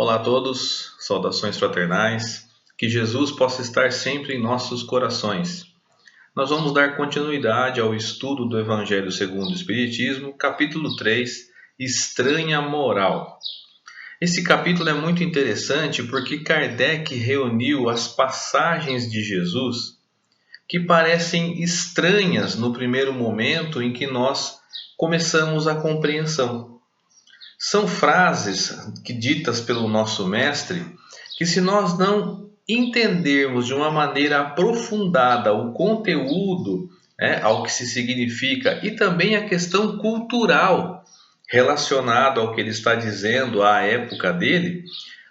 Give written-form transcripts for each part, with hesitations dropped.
Olá a todos, saudações fraternais, que Jesus possa estar sempre em nossos corações. Nós vamos dar continuidade ao estudo do Evangelho segundo o Espiritismo, capítulo 3, Estranha Moral. Esse capítulo é muito interessante porque Kardec reuniu as passagens de Jesus que parecem estranhas no primeiro momento em que nós começamos a compreensão. São frases ditas pelo nosso mestre que, se nós não entendermos de uma maneira aprofundada o conteúdo, ao que se significa e também a questão cultural relacionada ao que ele está dizendo à época dele,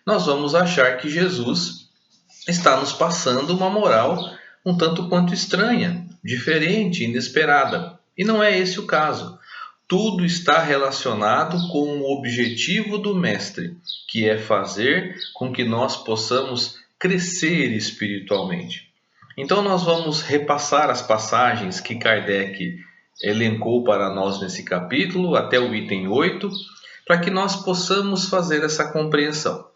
nós vamos achar que Jesus está nos passando uma moral um tanto quanto estranha, diferente, inesperada. E não é esse o caso. Tudo está relacionado com o objetivo do Mestre, que é fazer com que nós possamos crescer espiritualmente. Então, nós vamos repassar as passagens que Kardec elencou para nós nesse capítulo, até o item 8, para que nós possamos fazer essa compreensão.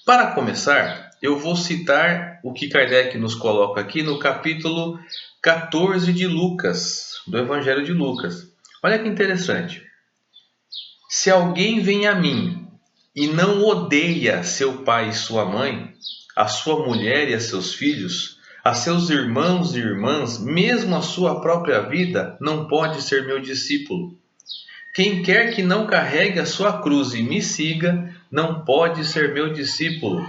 Para começar, eu vou citar o que Kardec nos coloca aqui no capítulo 14 de Lucas, do Evangelho de Lucas. Olha que interessante. Se alguém vem a mim e não odeia seu pai e sua mãe, a sua mulher e a seus filhos, a seus irmãos e irmãs, mesmo a sua própria vida, não pode ser meu discípulo. Quem quer que não carregue a sua cruz e me siga, não pode ser meu discípulo.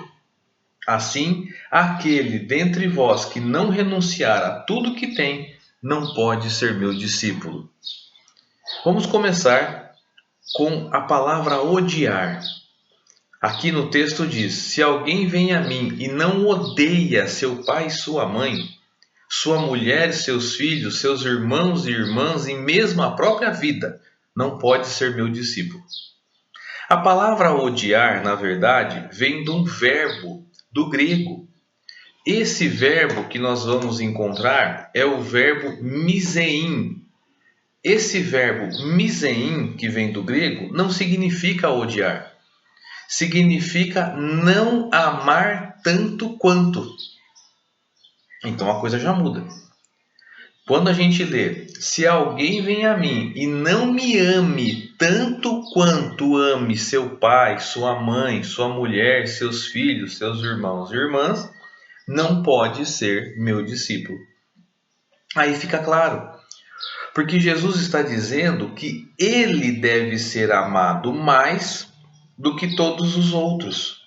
Assim, aquele dentre vós que não renunciar a tudo que tem, não pode ser meu discípulo. Vamos começar com a palavra odiar. Aqui no texto diz: se alguém vem a mim e não odeia seu pai e sua mãe, sua mulher, seus filhos, seus irmãos e irmãs e mesmo a própria vida, não pode ser meu discípulo. A palavra odiar, na verdade, vem de um verbo do grego. Esse verbo que nós vamos encontrar é o verbo misein. Esse verbo misein, que vem do grego, não significa odiar. Significa não amar tanto quanto. Então a coisa já muda. Quando a gente lê: se alguém vem a mim e não me ame tanto quanto ame seu pai, sua mãe, sua mulher, seus filhos, seus irmãos e irmãs, não pode ser meu discípulo. Aí fica claro. Porque Jesus está dizendo que ele deve ser amado mais do que todos os outros.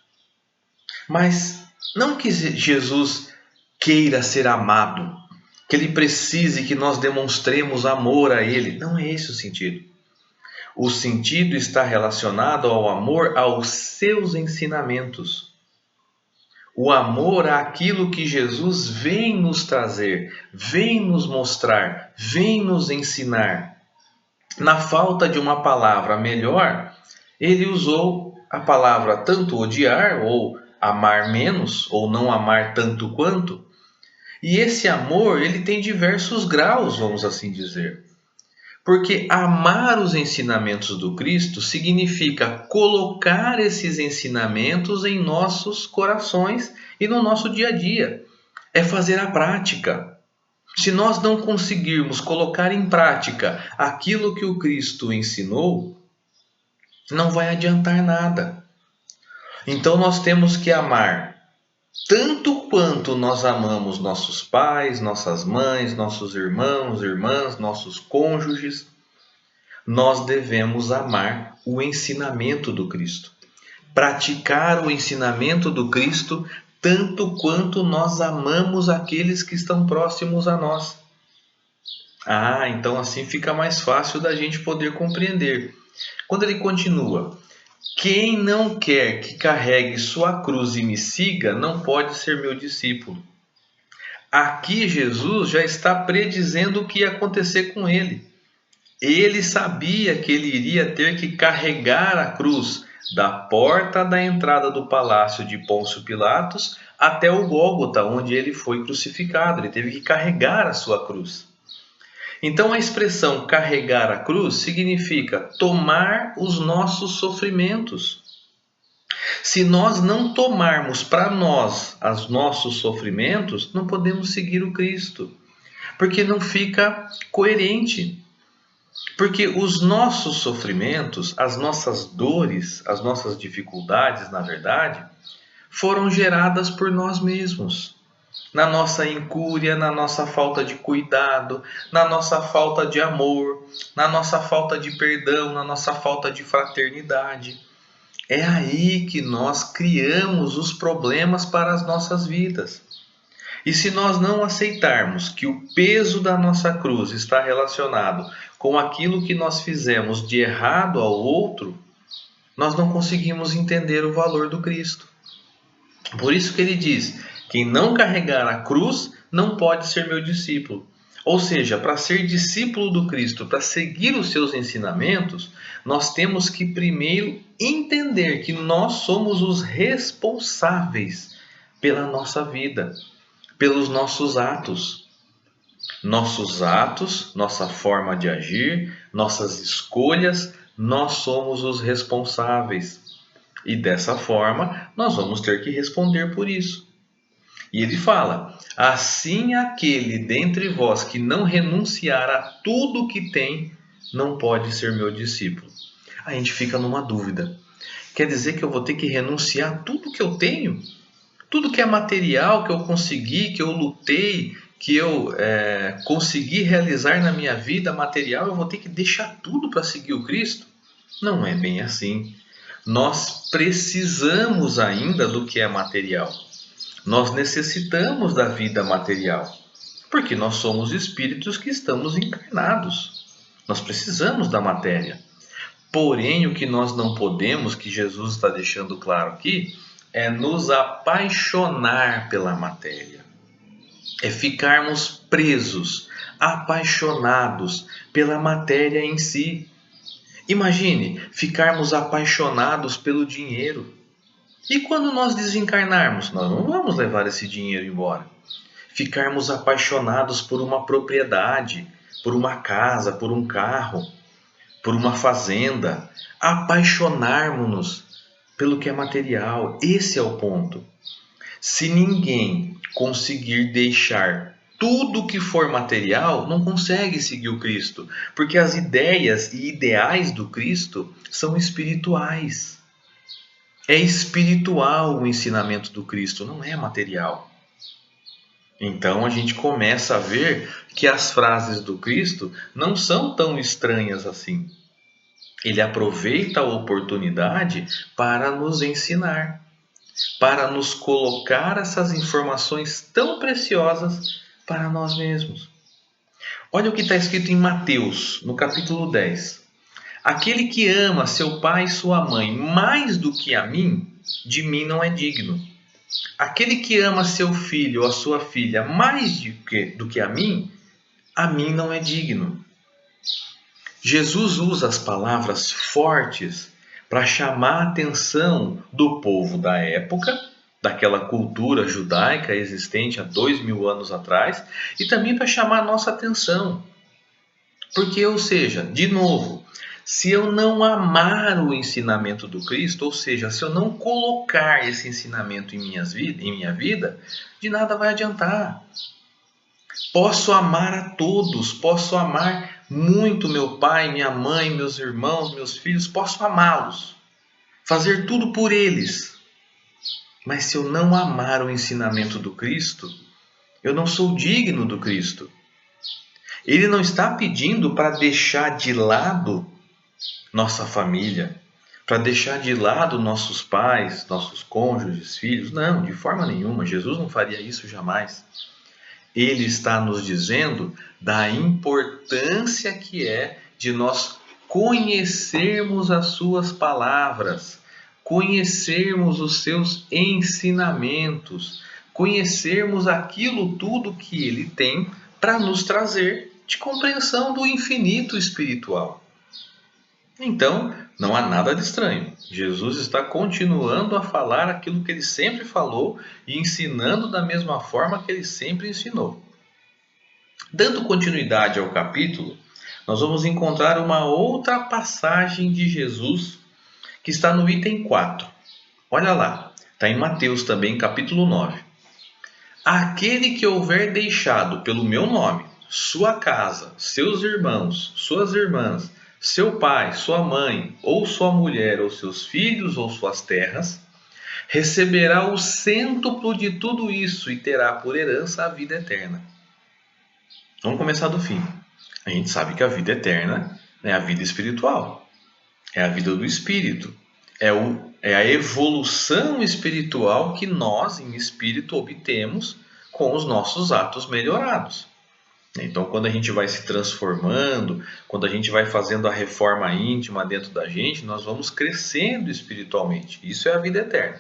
Mas não que Jesus queira ser amado, que ele precise que nós demonstremos amor a ele. Não é esse o sentido. O sentido está relacionado ao amor aos seus ensinamentos. O amor àquilo que Jesus vem nos trazer, vem nos mostrar, vem nos ensinar. Na falta de uma palavra melhor, ele usou a palavra tanto odiar, ou amar menos, ou não amar tanto quanto. E esse amor, ele tem diversos graus, vamos assim dizer. Porque amar os ensinamentos do Cristo significa colocar esses ensinamentos em nossos corações e no nosso dia a dia. É fazer a prática. Se nós não conseguirmos colocar em prática aquilo que o Cristo ensinou, não vai adiantar nada. Então nós temos que amar tanto quanto nós amamos nossos pais, nossas mães, nossos irmãos, irmãs, nossos cônjuges. Nós devemos amar o ensinamento do Cristo. Praticar o ensinamento do Cristo tanto quanto nós amamos aqueles que estão próximos a nós. Então assim fica mais fácil da gente poder compreender. Quando ele continua: quem não quer que carregue sua cruz e me siga, não pode ser meu discípulo. Aqui Jesus já está predizendo o que ia acontecer com ele. Ele sabia que ele iria ter que carregar a cruz da porta da entrada do palácio de Pôncio Pilatos até o Gólgota, onde ele foi crucificado. Ele teve que carregar a sua cruz. Então a expressão carregar a cruz significa tomar os nossos sofrimentos. Se nós não tomarmos para nós os nossos sofrimentos, não podemos seguir o Cristo, porque não fica coerente. Porque os nossos sofrimentos, as nossas dores, as nossas dificuldades, na verdade, foram geradas por nós mesmos. Na nossa incúria, na nossa falta de cuidado, na nossa falta de amor, na nossa falta de perdão, na nossa falta de fraternidade. É aí que nós criamos os problemas para as nossas vidas. E se nós não aceitarmos que o peso da nossa cruz está relacionado com aquilo que nós fizemos de errado ao outro, nós não conseguimos entender o valor do Cristo. Por isso que ele diz: quem não carregar a cruz não pode ser meu discípulo. Ou seja, para ser discípulo do Cristo, para seguir os seus ensinamentos, nós temos que primeiro entender que nós somos os responsáveis pela nossa vida, pelos nossos atos. Nossos atos, nossa forma de agir, nossas escolhas, nós somos os responsáveis. E dessa forma, nós vamos ter que responder por isso. E ele fala: assim aquele dentre vós que não renunciar a tudo que tem, não pode ser meu discípulo. A gente fica numa dúvida. Quer dizer que eu vou ter que renunciar a tudo que eu tenho? Tudo que é material, que eu consegui, que eu lutei, que eu consegui realizar na minha vida material, eu vou ter que deixar tudo para seguir o Cristo? Não é bem assim. Nós precisamos ainda do que é material. Nós necessitamos da vida material, porque nós somos espíritos que estamos encarnados. Nós precisamos da matéria. Porém, o que nós não podemos, que Jesus está deixando claro aqui, é nos apaixonar pela matéria. É ficarmos presos, apaixonados pela matéria em si. Imagine ficarmos apaixonados pelo dinheiro. E quando nós desencarnarmos, nós não vamos levar esse dinheiro embora. Ficarmos apaixonados por uma propriedade, por uma casa, por um carro, por uma fazenda. Apaixonarmos-nos pelo que é material. Esse é o ponto. Se ninguém conseguir deixar tudo que for material, não consegue seguir o Cristo, porque as ideias e ideais do Cristo são espirituais. É espiritual o ensinamento do Cristo, não é material. Então a gente começa a ver que as frases do Cristo não são tão estranhas assim. Ele aproveita a oportunidade para nos ensinar, para nos colocar essas informações tão preciosas para nós mesmos. Olha o que está escrito em Mateus, no capítulo 10. Aquele que ama seu pai e sua mãe mais do que a mim, de mim não é digno. Aquele que ama seu filho ou a sua filha mais do que a mim não é digno. Jesus usa as palavras fortes para chamar a atenção do povo da época, daquela cultura judaica existente há 2000 anos atrás, e também para chamar a nossa atenção. Porque, ou seja, de novo, se eu não amar o ensinamento do Cristo, ou seja, se eu não colocar esse ensinamento em minha vida, de nada vai adiantar. Posso amar a todos, posso amar muito meu pai, minha mãe, meus irmãos, meus filhos, posso amá-los, fazer tudo por eles. Mas se eu não amar o ensinamento do Cristo, eu não sou digno do Cristo. Ele não está pedindo para deixar de lado nossa família, para deixar de lado nossos pais, nossos cônjuges, filhos. Não, de forma nenhuma. Jesus não faria isso jamais. Ele está nos dizendo da importância que é de nós conhecermos as suas palavras, conhecermos os seus ensinamentos, conhecermos aquilo tudo que ele tem para nos trazer de compreensão do infinito espiritual. Então, não há nada de estranho. Jesus está continuando a falar aquilo que ele sempre falou e ensinando da mesma forma que ele sempre ensinou. Dando continuidade ao capítulo, nós vamos encontrar uma outra passagem de Jesus que está no item 4. Olha lá, está em Mateus também, capítulo 9. Aquele que houver deixado pelo meu nome sua casa, seus irmãos, suas irmãs, seu pai, sua mãe, ou sua mulher, ou seus filhos, ou suas terras, receberá o cêntuplo de tudo isso e terá por herança a vida eterna. Vamos começar do fim. A gente sabe que a vida eterna é a vida espiritual, é a vida do espírito, é a evolução espiritual que nós, em espírito, obtemos com os nossos atos melhorados. Então, quando a gente vai se transformando, quando a gente vai fazendo a reforma íntima dentro da gente, nós vamos crescendo espiritualmente. Isso é a vida eterna.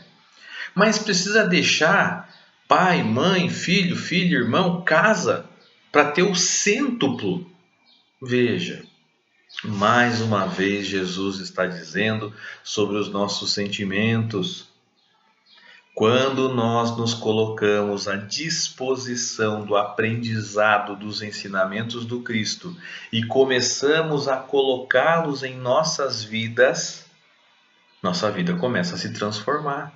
Mas precisa deixar pai, mãe, filho, filha, irmão, casa, para ter o cêntuplo. Veja, mais uma vez Jesus está dizendo sobre os nossos sentimentos. Quando nós nos colocamos à disposição do aprendizado dos ensinamentos do Cristo e começamos a colocá-los em nossas vidas, nossa vida começa a se transformar.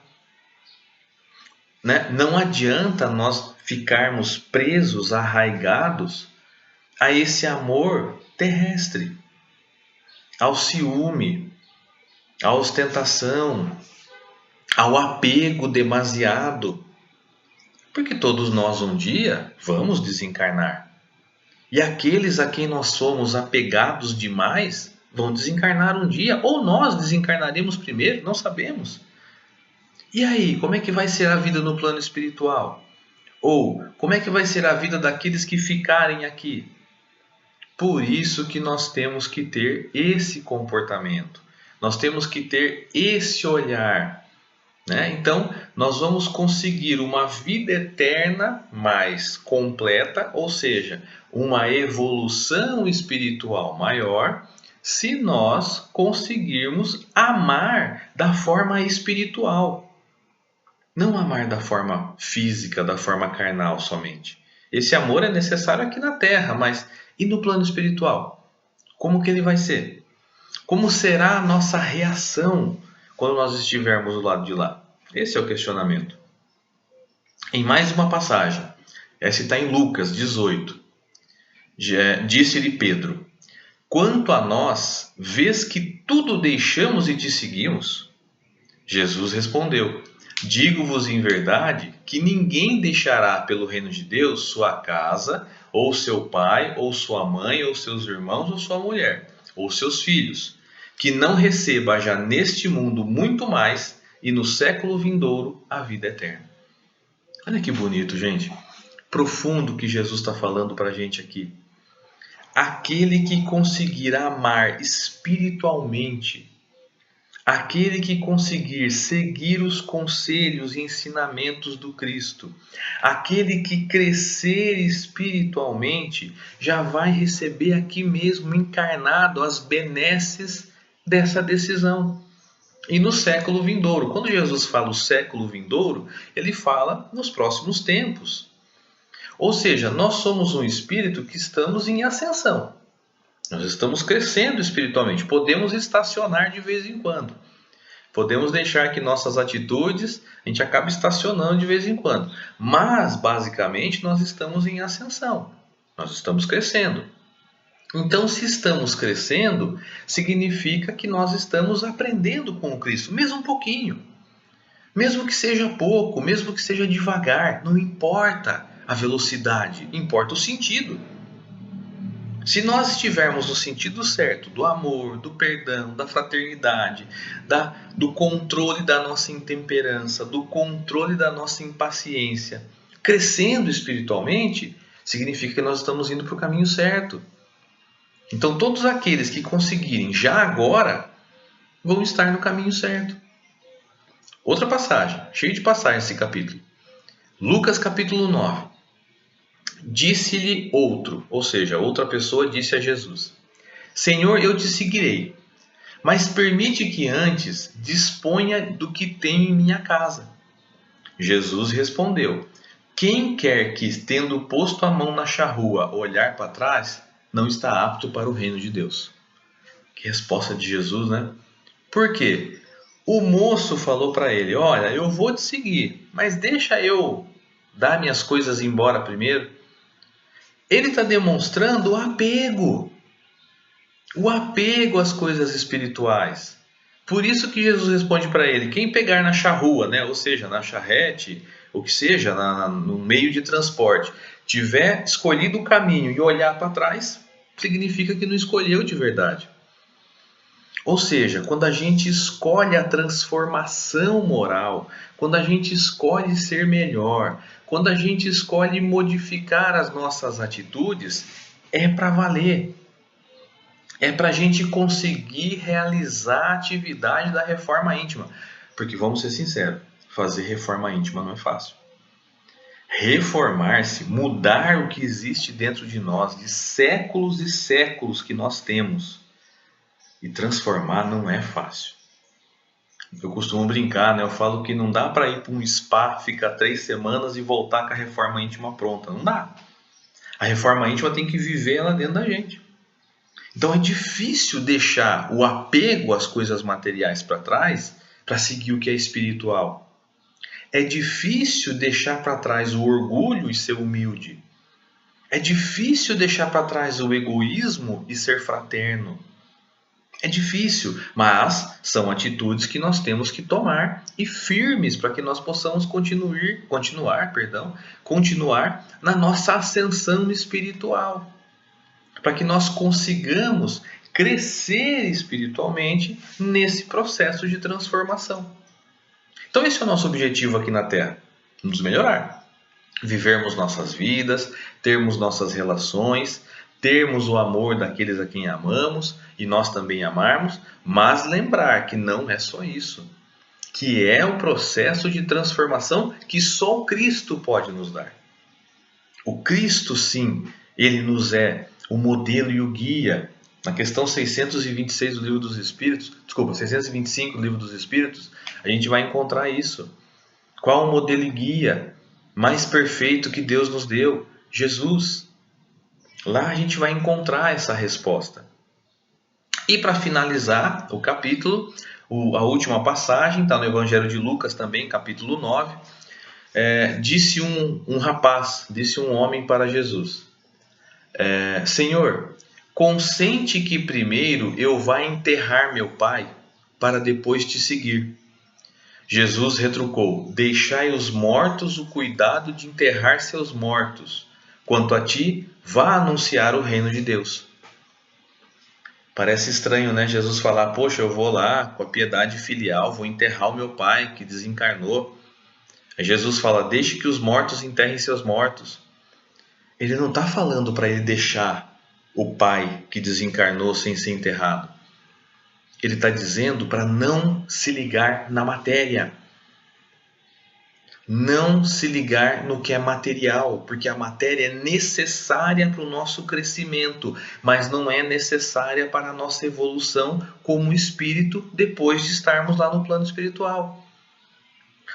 Né? Não adianta nós ficarmos presos, arraigados a esse amor terrestre, ao ciúme, à ostentação, ao apego demasiado. Porque todos nós um dia vamos desencarnar. E aqueles a quem nós somos apegados demais vão desencarnar um dia, ou nós desencarnaremos primeiro, não sabemos. E aí, como é que vai ser a vida no plano espiritual? Ou como é que vai ser a vida daqueles que ficarem aqui? Por isso que nós temos que ter esse comportamento. Nós temos que ter esse olhar. Né? Então, nós vamos conseguir uma vida eterna mais completa, ou seja, uma evolução espiritual maior, se nós conseguirmos amar da forma espiritual. Não amar da forma física, da forma carnal somente. Esse amor é necessário aqui na Terra, mas e no plano espiritual? Como que ele vai ser? Como será a nossa reação quando nós estivermos do lado de lá? Esse é o questionamento. Em mais uma passagem, essa está em Lucas 18. Disse-lhe Pedro: quanto a nós, vês que tudo deixamos e te seguimos? Jesus respondeu: digo-vos em verdade que ninguém deixará pelo reino de Deus sua casa, ou seu pai, ou sua mãe, ou seus irmãos, ou sua mulher, ou seus filhos, que não receba já neste mundo muito mais e no século vindouro a vida eterna. Olha que bonito, gente. Profundo que Jesus está falando para a gente aqui. Aquele que conseguir amar espiritualmente, aquele que conseguir seguir os conselhos e ensinamentos do Cristo, aquele que crescer espiritualmente, já vai receber aqui mesmo encarnado as benesses dessa decisão. E no século vindouro, quando Jesus fala o século vindouro, ele fala nos próximos tempos. Ou seja, nós somos um espírito que estamos em ascensão. Nós estamos crescendo espiritualmente. Podemos estacionar de vez em quando. Podemos deixar que nossas atitudes, a gente acaba estacionando de vez em quando. Mas, basicamente, nós estamos em ascensão. Nós estamos crescendo. Então, se estamos crescendo, significa que nós estamos aprendendo com o Cristo, mesmo um pouquinho. Mesmo que seja pouco, mesmo que seja devagar, não importa a velocidade, importa o sentido. Se nós estivermos no sentido certo do amor, do perdão, da fraternidade, do controle da nossa intemperança, do controle da nossa impaciência, crescendo espiritualmente, significa que nós estamos indo para o caminho certo. Então, todos aqueles que conseguirem já agora vão estar no caminho certo. Outra passagem, cheio de passagens esse capítulo. Lucas capítulo 9. Disse-lhe outro, ou seja, outra pessoa disse a Jesus: Senhor, eu te seguirei, mas permite que antes disponha do que tenho em minha casa. Jesus respondeu: quem quer que, tendo posto a mão na charrua, olhar para trás, não está apto para o reino de Deus. Que resposta de Jesus, né? Por quê? O moço falou para ele: olha, eu vou te seguir, mas deixa eu dar minhas coisas embora primeiro. Ele está demonstrando o apego às coisas espirituais. Por isso que Jesus responde para ele: quem pegar na charrua, né, ou seja, na charrete, o que seja, no meio de transporte, tiver escolhido o caminho e olhar para trás, significa que não escolheu de verdade. Ou seja, quando a gente escolhe a transformação moral, quando a gente escolhe ser melhor, quando a gente escolhe modificar as nossas atitudes, é para valer. É para a gente conseguir realizar a atividade da reforma íntima. Porque vamos ser sinceros, fazer reforma íntima não é fácil. Reformar-se, mudar o que existe dentro de nós, de séculos e séculos que nós temos, e transformar não é fácil. Eu costumo brincar, né? Eu falo que não dá para ir para um spa, ficar 3 semanas e voltar com a reforma íntima pronta. Não dá. A reforma íntima tem que viver ela dentro da gente. Então é difícil deixar o apego às coisas materiais para trás para seguir o que é espiritual. É difícil deixar para trás o orgulho e ser humilde. É difícil deixar para trás o egoísmo e ser fraterno. É difícil, mas são atitudes que nós temos que tomar e firmes para que nós possamos continuar na nossa ascensão espiritual. Para que nós consigamos crescer espiritualmente nesse processo de transformação. Então esse é o nosso objetivo aqui na Terra, nos melhorar, vivermos nossas vidas, termos nossas relações, termos o amor daqueles a quem amamos e nós também amarmos, mas lembrar que não é só isso, que é o processo de transformação que só o Cristo pode nos dar. O Cristo, sim, ele nos é o modelo e o guia. Na questão 626 do Livro dos Espíritos, 625 do Livro dos Espíritos, a gente vai encontrar isso. Qual o modelo e guia mais perfeito que Deus nos deu? Jesus. Lá a gente vai encontrar essa resposta. E para finalizar o capítulo, a última passagem está no Evangelho de Lucas também, capítulo 9. Disse um homem para Jesus: Senhor, consente que primeiro eu vá enterrar meu pai, para depois te seguir. Jesus retrucou: deixai os mortos o cuidado de enterrar seus mortos. Quanto a ti, vá anunciar o reino de Deus. Parece estranho, né? Jesus falar: poxa, eu vou lá com a piedade filial, vou enterrar o meu pai que desencarnou. Aí Jesus fala: deixe que os mortos enterrem seus mortos. Ele não está falando para ele deixar o pai que desencarnou sem ser enterrado. Ele está dizendo para não se ligar na matéria. Não se ligar no que é material, porque a matéria é necessária para o nosso crescimento, mas não é necessária para a nossa evolução como espírito depois de estarmos lá no plano espiritual.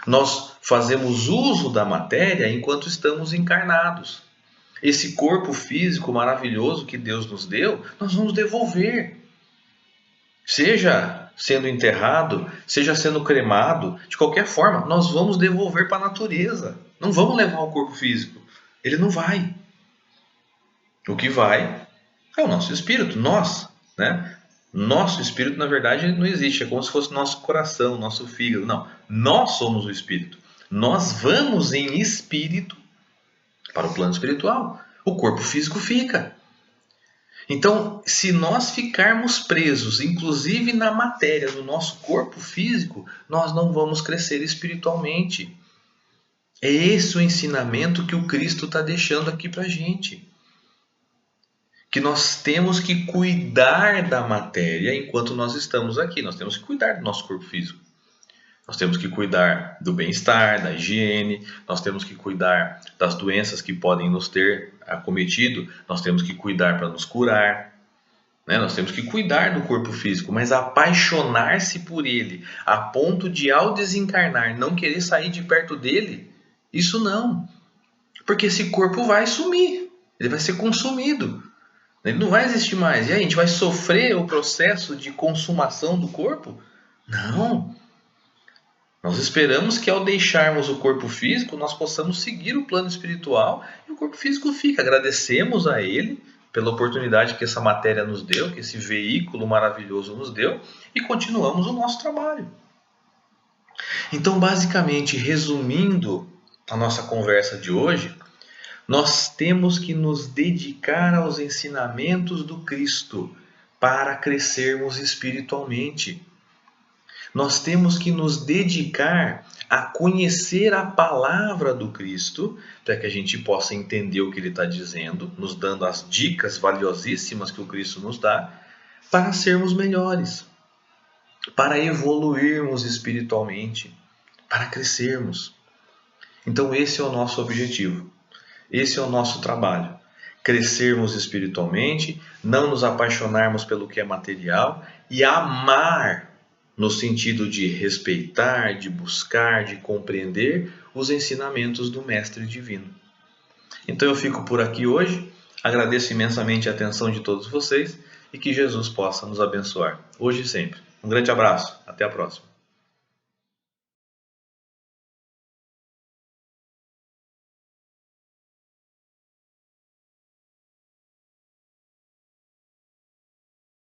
Nós fazemos uso da matéria enquanto estamos encarnados. Esse corpo físico maravilhoso que Deus nos deu, nós vamos devolver. Seja sendo enterrado, seja sendo cremado, de qualquer forma, nós vamos devolver para a natureza. Não vamos levar o corpo físico. Ele não vai. O que vai é o nosso espírito, nós, né? Nosso espírito, na verdade, não existe. É como se fosse nosso coração, nosso fígado. Não, nós somos o espírito. Nós vamos em espírito para o plano espiritual. O corpo físico fica. Então, se nós ficarmos presos, inclusive na matéria do nosso corpo físico, nós não vamos crescer espiritualmente. É esse o ensinamento que o Cristo está deixando aqui para a gente. Que nós temos que cuidar da matéria enquanto nós estamos aqui. Nós temos que cuidar do nosso corpo físico. Nós temos que cuidar do bem-estar, da higiene, nós temos que cuidar das doenças que podem nos ter acometido, nós temos que cuidar para nos curar, né? Nós temos que cuidar do corpo físico, mas apaixonar-se por ele, a ponto de ao desencarnar não querer sair de perto dele, isso não. Porque esse corpo vai sumir, ele vai ser consumido, ele não vai existir mais. E aí, a gente vai sofrer o processo de consumação do corpo? Não. Nós esperamos que ao deixarmos o corpo físico, nós possamos seguir o plano espiritual e o corpo físico fica. Agradecemos a Ele pela oportunidade que essa matéria nos deu, que esse veículo maravilhoso nos deu, e continuamos o nosso trabalho. Então, basicamente, resumindo a nossa conversa de hoje, nós temos que nos dedicar aos ensinamentos do Cristo para crescermos espiritualmente. Nós temos que nos dedicar a conhecer a palavra do Cristo, para que a gente possa entender o que ele está dizendo, nos dando as dicas valiosíssimas que o Cristo nos dá, para sermos melhores, para evoluirmos espiritualmente, para crescermos. Então, esse é o nosso objetivo, esse é o nosso trabalho. Crescermos espiritualmente, não nos apaixonarmos pelo que é material e amar no sentido de respeitar, de buscar, de compreender os ensinamentos do Mestre Divino. Então eu fico por aqui hoje, agradeço imensamente a atenção de todos vocês e que Jesus possa nos abençoar, hoje e sempre. Um grande abraço, até a próxima.